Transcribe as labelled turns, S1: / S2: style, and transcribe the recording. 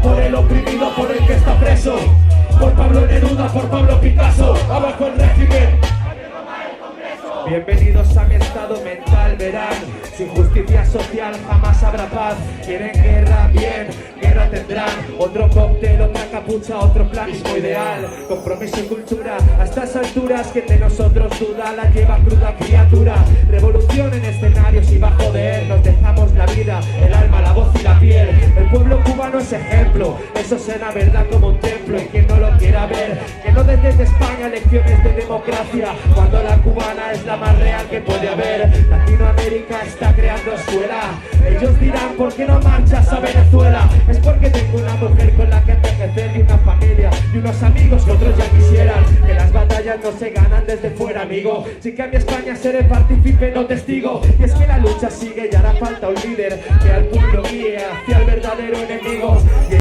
S1: por el oprimido, por el que está preso, por Pablo Neruda, por Pablo Picasso, abajo el régimen. Bienvenidos a mi estado mental, verán, sin justicia social jamás habrá paz. Quieren guerra, bien, guerra tendrán. Otro cóctel, otra capucha, otro plan, mismo ideal. Compromiso y cultura, a estas alturas, que de nosotros duda la lleva cruda criatura. Revolución en escenarios y bajo de él nos dejamos la vida, el alma, la voz y la piel. El pueblo cubano es ejemplo, eso será verdad como un templo. Y quien no lo quiera ver, que no den desde España lecciones de democracia, cuando la cubana es la más real que puede haber. Latinoamérica está creando escuela. Ellos dirán, ¿por qué no marchas a Venezuela? Es porque tengo una mujer con la que envejecer, y una familia y unos amigos que otros ya quisieran. Que las batallas no se ganan desde fuera, amigo. Si cambia España seré partícipe, no testigo. Y es que la lucha sigue y hará falta un líder que al pueblo guíe hacia el verdadero enemigo.